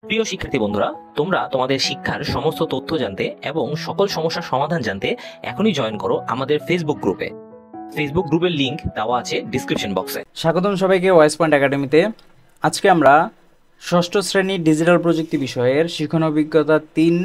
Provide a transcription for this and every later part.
প্রিয় শিক্ষার্থী বন্ধুরা, তোমরা তোমাদের শিক্ষার সমস্ত তথ্য জানতে এবং সকল সমস্যার সমাধান জানতে এখনই জয়েন করো আমাদের ফেসবুক গ্রুপে। ফেসবুক গ্রুপের লিংক দেওয়া আছে ডিসক্রিপশন বক্সে। স্বাগতম সবাইকে ওয়াইস পয়েন্ট একাডেমিতে। আজকে আমরা ষষ্ঠ শ্রেণীর ডিজিটাল প্রযুক্তি বিষয়ের শিক্ষণ অভিজ্ঞতা 3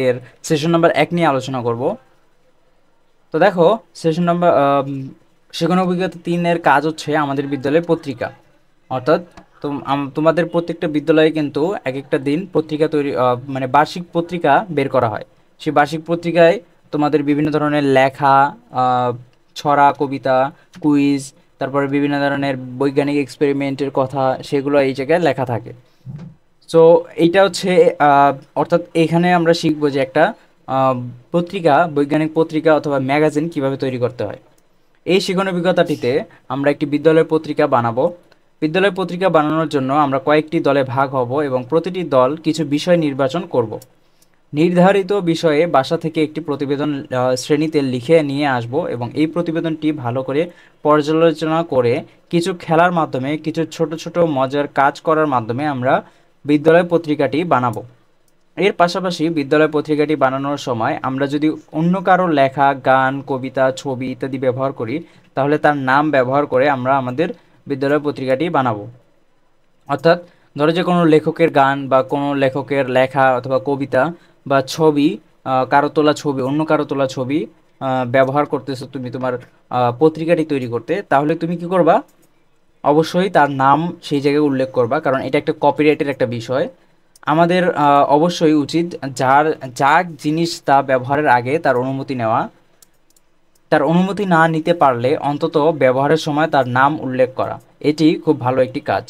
এর সেশন নাম্বার 1 নিয়ে আলোচনা করব। তো দেখো, সেশন নাম্বার শিক্ষণ অভিজ্ঞতা 3 এর কাজ হচ্ছে আমাদের বিদ্যালয়ের পত্রিকা, অর্থাৎ তোমাদের প্রত্যেকটা বিদ্যালয়ে কিন্তু এক একটা দিন পত্রিকা তৈরি মানে বার্ষিক পত্রিকা বের করা হয়। সেই বার্ষিক পত্রিকায় তোমাদের বিভিন্ন ধরনের লেখা, ছড়া, কবিতা, কুইজ, তারপরে বিভিন্ন ধরনের বৈজ্ঞানিক এক্সপেরিমেন্টের কথা, সেগুলো এই জায়গায় লেখা থাকে। সো এইটা হচ্ছে অর্থাৎ এখানে আমরা শিখবো যে একটা পত্রিকা, বৈজ্ঞানিক পত্রিকা অথবা ম্যাগাজিন কিভাবে তৈরি করতে হয়। এই শিক্ষণ অভিজ্ঞতাটিতে আমরা একটি বিদ্যালয়ের পত্রিকা বানাবো। বিদ্যালয় পত্রিকা বানানোর জন্য আমরা কয়েকটি দলে ভাগ হব এবং প্রতিটি দল কিছু বিষয় নির্বাচন করব। নির্ধারিত বিষয়ে বাসা থেকে একটি প্রতিবেদন শ্রেণীতে লিখে নিয়ে আসব এবং এই প্রতিবেদনটি ভালো করে পর্যালোচনা করে কিছু খেলার মাধ্যমে, কিছু ছোট ছোট মজার কাজ করার মাধ্যমে আমরা বিদ্যালয় পত্রিকাটি বানাবো। এর পাশাপাশি বিদ্যালয় পত্রিকাটি বানানোর সময় আমরা যদি অন্য কারো লেখা, গান, কবিতা, ছবি ইত্যাদি ব্যবহার করি, তাহলে তার নাম ব্যবহার করে আমরা আমাদের বিদ্যালয় পত্রিকাটি বানাবো। অর্থাৎ ধরো যে কোনো লেখকের গান বা কোনো লেখকের লেখা অথবা কবিতা বা ছবি, কারো তোলা ছবি, অন্য কারো তোলা ছবি ব্যবহার করতেছো তুমি তোমার পত্রিকাটি তৈরি করতে, তাহলে তুমি কি করবা? অবশ্যই তার নাম সেই জায়গায় উল্লেখ করবা, কারণ এটা একটা কপিরাইটের একটা বিষয়। আমাদের অবশ্যই উচিত যা জিনিস তা ব্যবহারের আগে তার অনুমতি নেওয়া। তার অনুমতি না নিতে পারলে অন্তত ব্যবহারের সময় তার নাম উল্লেখ করা। এটি খুব ভালো একটি কাজ।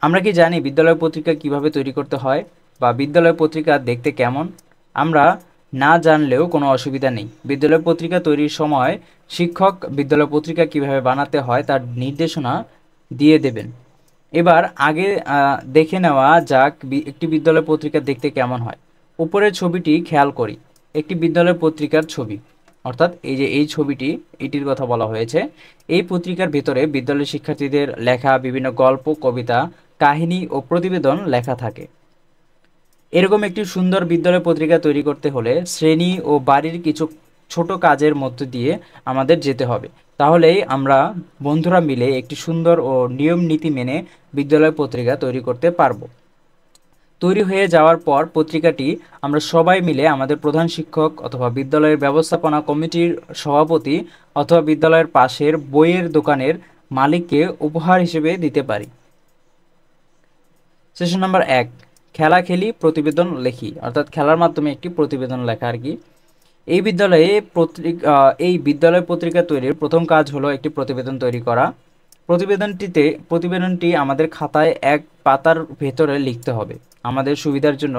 আমরা কি জানি বিদ্যালয় পত্রিকা কিভাবে তৈরি করতে হয় বা বিদ্যালয় পত্রিকা দেখতে কেমন? আমরা না জানলেও কোনো অসুবিধা নেই। বিদ্যালয় পত্রিকা তৈরির সময় শিক্ষক বিদ্যালয় পত্রিকা কিভাবে বানাতে হয় তার নির্দেশনা দিয়ে দেবেন। এবার আগে দেখে নেওয়া যাক একটি বিদ্যালয় পত্রিকা দেখতে কেমন হয়। উপরের ছবিটি খেয়াল করি, একটি বিদ্যালয় পত্রিকার ছবি, অর্থাৎ এই যে এই ছবিটি, এটির কথা বলা হয়েছে। এই পত্রিকার ভেতরে বিদ্যালয়ের শিক্ষার্থীদের লেখা বিভিন্ন গল্প, কবিতা, কাহিনী ও প্রতিবেদন লেখা থাকে। এরকম একটি সুন্দর বিদ্যালয় পত্রিকা তৈরি করতে হলে শ্রেণী ও বাড়ির কিছু ছোট কাজের মধ্য দিয়ে আমাদের যেতে হবে। তাহলেই আমরা বন্ধুরা মিলে একটি সুন্দর ও নিয়ম নীতি মেনে বিদ্যালয় পত্রিকা তৈরি করতে পারবো। তৈরি হয়ে যাওয়ার পর পত্রিকাটি আমরা সবাই মিলে আমাদের প্রধান শিক্ষক অথবা বিদ্যালয়ের ব্যবস্থাপনা কমিটির সভাপতি অথবা বিদ্যালয়ের পাশের বইয়ের দোকানের মালিককে উপহার হিসেবে দিতে পারি। সেশন নাম্বার 1, খেলা খেলি, প্রতিবেদন লেখি, অর্থাৎ খেলার মাধ্যমে একটি প্রতিবেদন লেখা আর কি। এই বিদ্যালয় পত্রিকা তৈরির প্রথম কাজ হলো একটি প্রতিবেদন তৈরি করা। প্রতিবেদনটি আমাদের খাতায় এক পাতার ভেতরে লিখতে হবে। আমাদের সুবিধার জন্য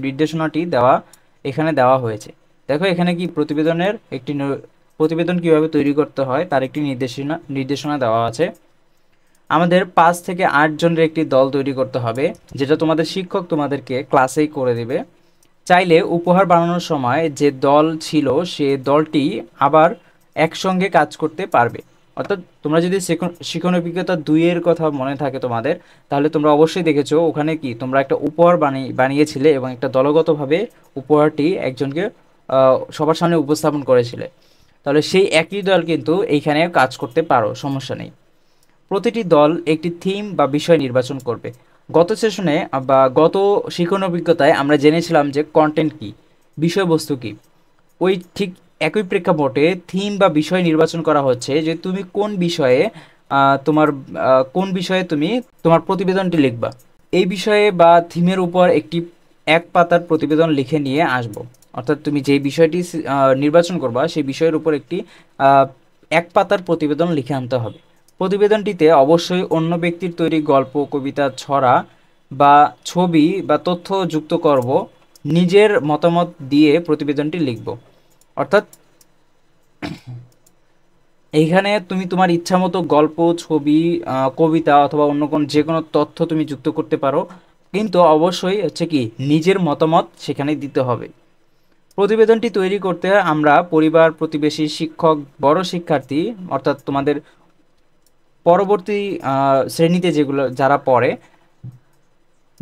নির্দেশনাটি এখানে দেওয়া হয়েছে। দেখো এখানে কি প্রতিবেদন কিভাবে তৈরি করতে হয় তার একটি নির্দেশনা দেওয়া আছে। আমাদের 5 থেকে 8 জনের একটি দল তৈরি করতে হবে, যেটা তোমাদের শিক্ষক তোমাদেরকে ক্লাসেই করে দিবে। চাইলে উপহার বানানোর সময় যে দল ছিল সে দলটি আবার একসঙ্গে কাজ করতে পারবে। অর্থাৎ তোমরা যদি শিক্ষণ অভিজ্ঞতা 2 এর কথা মনে থাকে তোমাদের, তাহলে তোমরা অবশ্যই দেখেছো ওখানে কি তোমরা একটা উপহার বানিয়েছিলে এবং একটা দলগতভাবে উপহারটি একজনকে সবার সামনে উপস্থাপন করেছিলে। তাহলে সেই একই দল কিন্তু এইখানে কাজ করতে পারো, সমস্যা নেই। প্রতিটি দল একটি থিম বা বিষয় নির্বাচন করবে। গত সেশনে বা গত শিক্ষণ অভিজ্ঞতায় আমরা জেনেছিলাম যে কন্টেন্ট কি, বিষয়বস্তু কি। ওই ঠিক একই প্রেক্ষাপটে থিম বা বিষয় নির্বাচন করা হচ্ছে যে তুমি কোন বিষয়ে তুমি তোমার প্রতিবেদনটি লিখবা। এই বিষয়ে বা থিমের উপর এক পাতার প্রতিবেদন লিখে নিয়ে আসব। অর্থাৎ তুমি যে বিষয়টি নির্বাচন করবা সেই বিষয়ের উপর এক পাতার প্রতিবেদন লিখে আনতে হবে। প্রতিবেদনটিতে অবশ্যই অন্য ব্যক্তির তৈরি গল্প, কবিতা, ছড়া বা ছবি বা তথ্য যুক্ত করব। নিজের মতামত দিয়ে প্রতিবেদনটি লিখব। অর্থাৎ এইখানে তুমি তোমার ইচ্ছামতো গল্প, ছবি, কবিতা অথবা অন্য যে কোনো তথ্য তুমি যুক্ত করতে পারো, কিন্তু অবশ্যই হচ্ছে কি নিজের মতামত সেখানে দিতে হবে। প্রতিবেদনটি তৈরি করতে আমরা পরিবার, প্রতিবেশী, শিক্ষক, বড় শিক্ষার্থী অর্থাৎ তোমাদের পরবর্তী শ্রেণীতে যারা পড়ে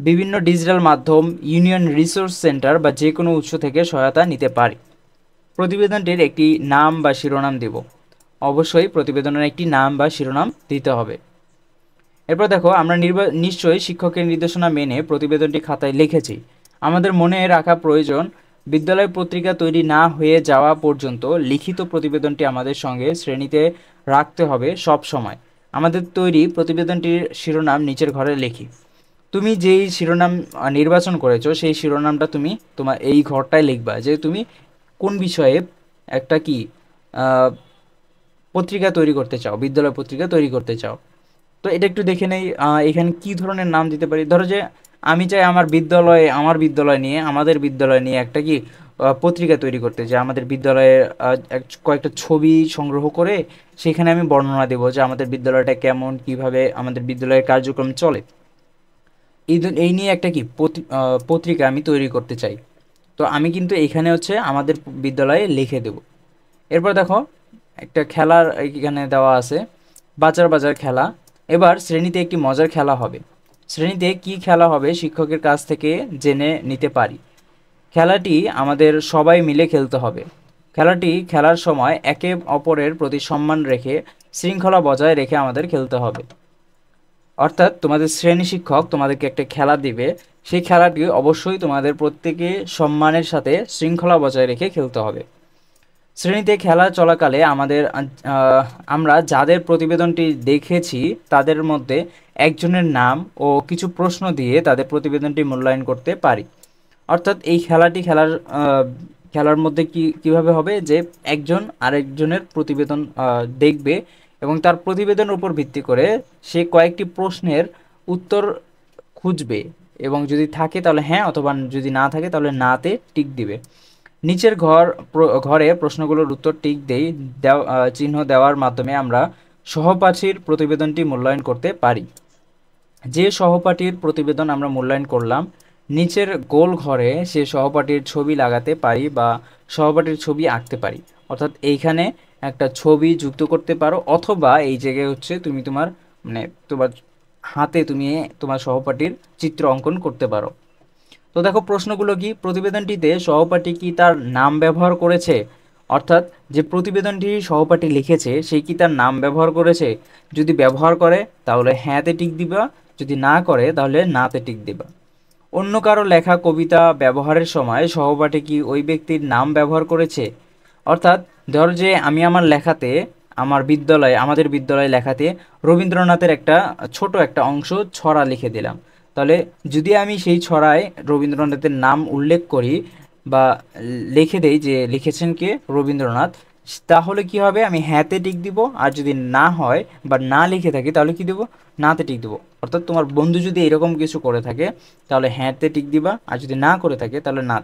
বিভিন্ন ডিজিটাল মাধ্যম, ইউনিয়ন রিসোর্স সেন্টার বা যে কোনো উৎস থেকে সহায়তা নিতে পারি। প্রতিবেদনটির একটি নাম বা শিরোনাম দেব। অবশ্যই প্রতিবেদনের একটি নাম বা শিরোনাম দিতে হবে। এরপর দেখো, আমরা নিশ্চয়ই শিক্ষকের নির্দেশনা মেনে প্রতিবেদনটি খাতায় লিখেছি। আমাদের মনে রাখা প্রয়োজন, বিদ্যালয় পত্রিকা তৈরি না হয়ে যাওয়া পর্যন্ত লিখিত প্রতিবেদনটি আমাদের সঙ্গে শ্রেণীতে রাখতে হবে সব সময়। আমাদের তৈরি প্রতিবেদনটির শিরোনাম নিচের ঘরে লিখি। তুমি যেই শিরোনাম নির্বাচন করেছো সেই শিরোনামটা তুমি তোমার এই ঘরটায় লিখবা, যে তুমি কোন বিষয়ে একটা কি পত্রিকা তৈরি করতে চাও, বিদ্যালয় পত্রিকা তৈরি করতে চাও। তো এটা একটু দেখে নেই, এখানে কি ধরনের নাম দিতে পারি। ধরো যে আমি চাই আমার বিদ্যালয় নিয়ে, আমাদের বিদ্যালয় নিয়ে একটা কি পত্রিকা তৈরি করতে, যে আমাদের বিদ্যালয়ে কয়েকটা ছবি সংগ্রহ করে সেখানে আমি বর্ণনা দেবো যে আমাদের বিদ্যালয়টা কেমন, কিভাবে আমাদের বিদ্যালয়ের কার্যক্রম চলে। এই নিয়ে একটা কি পত্রিকা আমি তৈরি করতে চাই। তো আমি কিন্তু এখানে হচ্ছে আমাদের বিদ্যালয়ে লিখে দেব। এরপর দেখো, একটা খেলার এখানে দেওয়া আছে, বাজার বাজার খেলা। এবার শ্রেণীতে একটি মজার খেলা হবে। শ্রেণীতে কি খেলা হবে শিক্ষকের কাছ থেকে জেনে নিতে পারি। খেলাটি আমাদের সবাই মিলে খেলতে হবে। খেলাটি খেলার সময় একে অপরের প্রতি সম্মান রেখে, শৃঙ্খলা বজায় রেখে আমাদের খেলতে হবে। অর্থাৎ তোমাদের শ্রেণী শিক্ষক তোমাদেরকে একটা খেলা দিবে, সেই খেলাটি অবশ্যই তোমাদের প্রত্যেকে সম্মানের সাথে শৃঙ্খলা বজায় রেখে খেলতে হবে। শ্রেণীতে খেলা চলাকালে আমরা যাদের প্রতিবেদনটি দেখেছি তাদের মধ্যে একজনের নাম ও কিছু প্রশ্ন দিয়ে তাদের প্রতিবেদনটি মূল্যায়ন করতে পারি। অর্থাৎ এই খেলার মধ্যে কিভাবে হবে, যে একজন আরেকজনের প্রতিবেদন দেখবে এবং তার প্রতিবেদনের উপর ভিত্তি করে সে কয়েকটি প্রশ্নের উত্তর খুঁজবে, এবং যদি থাকে তাহলে হ্যাঁ, অথবা যদি না থাকে তাহলে নাতে টিক দিবে। নিচের ঘরে প্রশ্নগুলোর উত্তর টিক চিহ্ন দেওয়ার মাধ্যমে আমরা সহপাঠীর প্রতিবেদনটি মূল্যায়ন করতে পারি। যে সহপাঠীর প্রতিবেদন আমরা মূল্যায়ন করলাম, নিচের গোল ঘরে সে সহপাঠীর ছবি লাগাতে পারি বা সহপাঠীর ছবি আঁকতে পারি। অর্থাৎ এইখানে একটা ছবি যুক্ত করতে পারো, অথবা এই জায়গায় হচ্ছে তুমি তোমার হাতে তুমি তোমার সহপাঠীর চিত্র অঙ্কন করতে পারো। তো দেখো প্রশ্নগুলো কি, প্রতিবেদনটিতে সহপাঠী কি তার নাম ব্যবহার করেছে, অর্থাৎ যে প্রতিবেদনটি সহপাঠী লিখেছে সে কি তার নাম ব্যবহার করেছে। যদি ব্যবহার করে তাহলে হ্যাঁতে টিক দিবা, যদি না করে তাহলে নাতে টিক দিবা। অন্য কারো লেখা কবিতা ব্যবহারের সময় সহপাঠী কি ওই ব্যক্তির নাম ব্যবহার করেছে। অর্থাৎ ধর যে আমি আমাদের বিদ্যালয়ে লেখাতে রবীন্দ্রনাথের ছোট একটা অংশ ছড়া লিখে দিলাম, তাহলে যদি আমি সেই ছড়ায় রবীন্দ্রনাথের নাম উল্লেখ করি বা লিখে দেই যে লিখেছেন কে, রবীন্দ্রনাথ, তাহলে কি হবে, আমি হ্যাঁতে টিক দিব। আর যদি না হয় বা না লিখে থাকি তাহলে কি দেবো, নাতে টিক দেবো। অর্থাৎ তোমার বন্ধু যদি এরকম কিছু করে থাকে তাহলে হ্যাঁতে টিক দিবা, আর যদি না করে থাকে তাহলে না।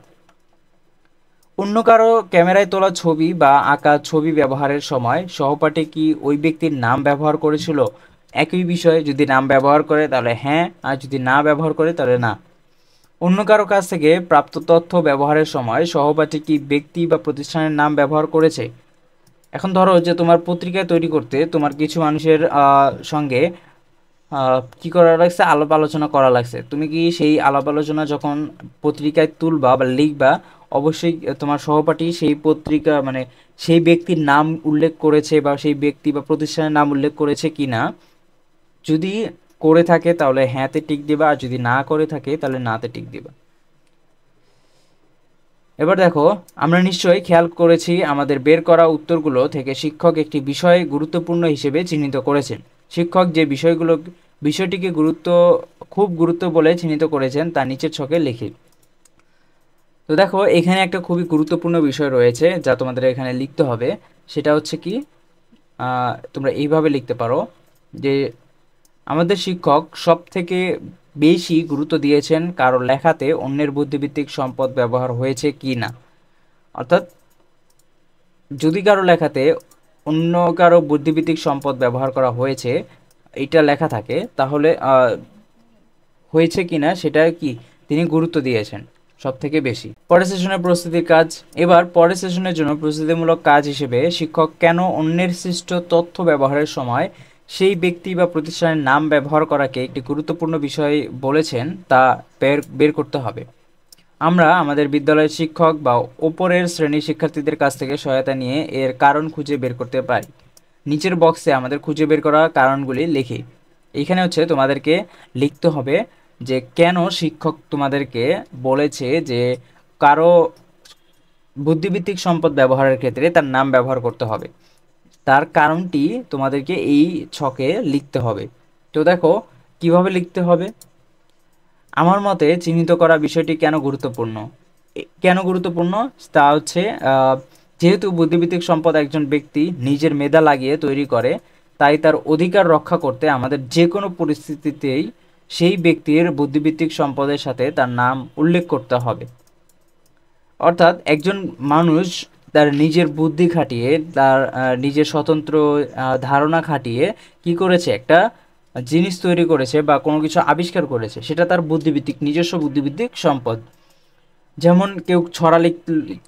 অন্য কারো ক্যামেরায় তোলা ছবি বা আঁকা ছবি ব্যবহারের সময় সহপাঠী কি ওই ব্যক্তির নাম ব্যবহার করেছিল। একই বিষয়, যদি নাম ব্যবহার করে তাহলে হ্যাঁ, আর যদি না ব্যবহার করে তাহলে না। অন্য কারো কাছ থেকে প্রাপ্ত তথ্য ব্যবহারের সময় সহপাঠী কি ব্যক্তি বা প্রতিষ্ঠানের নাম ব্যবহার করেছে। এখন ধরো যে তোমার পত্রিকা তৈরি করতে তোমার কিছু মানুষের সঙ্গে কি করা লাগছে, আলাপ আলোচনা করা লাগছে। তুমি কি সেই আলাপ আলোচনা যখন পত্রিকায় তুলবা বা লিখবা, অবশ্যই তোমার সহপাঠী সেই পত্রিকা সেই ব্যক্তির নাম উল্লেখ করেছে বা সেই ব্যক্তি বা প্রতিষ্ঠানের নাম উল্লেখ করেছে কি না। যদি করে থাকে তাহলে হ্যাঁতে টিক দিবা, আর যদি না করে থাকে তাহলে নাতে টিক দিবা। এবার দেখো, আমরা নিশ্চয়ই খেয়াল করেছি আমাদের বের করা উত্তরগুলো থেকে শিক্ষক একটি বিষয় গুরুত্বপূর্ণ হিসেবে চিহ্নিত করেছেন। শিক্ষক যে বিষয়টিকে খুব গুরুত্ব বলে চিহ্নিত করেছেন তা নিচের ছকে লিখি। তো দেখো, এখানে একটা খুবই গুরুত্বপূর্ণ বিষয় রয়েছে যা তোমাদের এখানে লিখতে হবে। সেটা হচ্ছে কি, তোমরা এইভাবে লিখতে পারো যে আমাদের শিক্ষক সব থেকে বেশি গুরুত্ব দিয়েছেন কারো লেখাতে অন্যের বুদ্ধিভিত্তিক সম্পদ ব্যবহার হয়েছে কি না। অর্থাৎ যদি কারো লেখাতে অন্য কারো বুদ্ধিভিত্তিক সম্পদ ব্যবহার করা হয়েছে এইটা লেখা থাকে, তাহলে হয়েছে কিনা সেটা কি তিনি গুরুত্ব দিয়েছেন সব থেকে বেশি। পরের সেশনের প্রস্তুতির কাজ। এবার পরের সেশনের জন্য প্রস্তুতিমূলক কাজ হিসেবে শিক্ষক কেন অন্যের সৃষ্ট তথ্য ব্যবহারের সময় সেই ব্যক্তি বা প্রতিষ্ঠানের নাম ব্যবহার করাকে একটি গুরুত্বপূর্ণ বিষয় বলেছেন তা বের করতে হবে। আমরা আমাদের বিদ্যালয়ের শিক্ষক বা ওপরের শ্রেণীর শিক্ষার্থীদের কাছ থেকে সহায়তা নিয়ে এর কারণ খুঁজে বের করতে পারি। নিচের বক্সে আমাদের খুঁজে বের করা কারণগুলি লিখি। এখানে হচ্ছে তোমাদেরকে লিখতে হবে যে কেন শিক্ষক তোমাদেরকে বলেছে যে কারো বুদ্ধিভিত্তিক সম্পদ ব্যবহারের ক্ষেত্রে তার নাম ব্যবহার করতে হবে, তার কারণটি তোমাদেরকে এই ছকে লিখতে হবে। তো দেখো কিভাবে লিখতে হবে। আমার মতে চিহ্নিত করা বিষয়টি কেন গুরুত্বপূর্ণ, কেন গুরুত্বপূর্ণ তা হচ্ছে যেহেতু বুদ্ধিভিত্তিক সম্পদ একজন ব্যক্তি নিজের মেধা লাগিয়ে তৈরি করে, তাই তার অধিকার রক্ষা করতে আমাদের যে কোনো পরিস্থিতিতেই সেই ব্যক্তির বুদ্ধিভিত্তিক সম্পদের সাথে তার নাম উল্লেখ করতে হবে। অর্থাৎ একজন মানুষ তার নিজের বুদ্ধি খাটিয়ে, তার নিজের স্বতন্ত্র ধারণা খাটিয়ে কি করেছে, একটা জিনিস তৈরি করেছে বা কোনো কিছু আবিষ্কার করেছে, সেটা তার বুদ্ধিভিত্তিক, নিজস্ব বুদ্ধিভিত্তিক সম্পদ। যেমন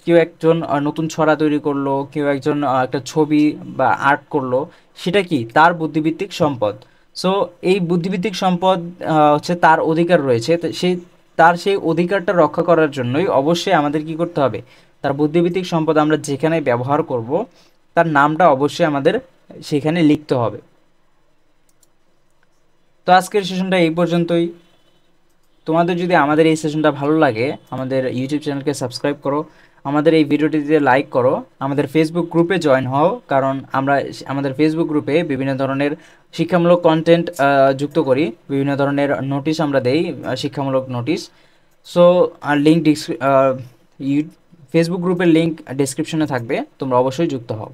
কেউ একজন নতুন ছড়া তৈরি করলো, কেউ একজন একটা ছবি বা আর্ট করলো, সেটা কি তার বুদ্ধিভিত্তিক সম্পদ। সো এই বুদ্ধিভিত্তিক সম্পদ হচ্ছে তার অধিকার রয়েছে, তার সেই অধিকারটা রক্ষা করার জন্যই অবশ্যই আমাদের কি করতে হবে, তার বুদ্ধিভিত্তিক সম্পদ আমরা যেখানে ব্যবহার করব তার নামটা অবশ্যই আমাদের সেখানে লিখতে হবে। তো আজকের সেশনটা এই পর্যন্তই। তোমাদের যদি আমাদের এই সেশনটা ভালো লাগে, আমাদের ইউটিউব চ্যানেলকে সাবস্ক্রাইব করো, আমাদের এই ভিডিওটিতে লাইক করো, আমাদের ফেসবুক গ্রুপে জয়েন হও, কারণ আমরা আমাদের ফেসবুক গ্রুপে বিভিন্ন ধরনের শিক্ষামূলক কন্টেন্ট যুক্ত করি, বিভিন্ন ধরনের নোটিশ আমরা দেই, শিক্ষামূলক নোটিশ। সো লিঙ্ক ফেসবুক গ্রুপের লিঙ্ক ডেসক্রিপশনে থাকবে, তোমরা অবশ্যই যুক্ত হও।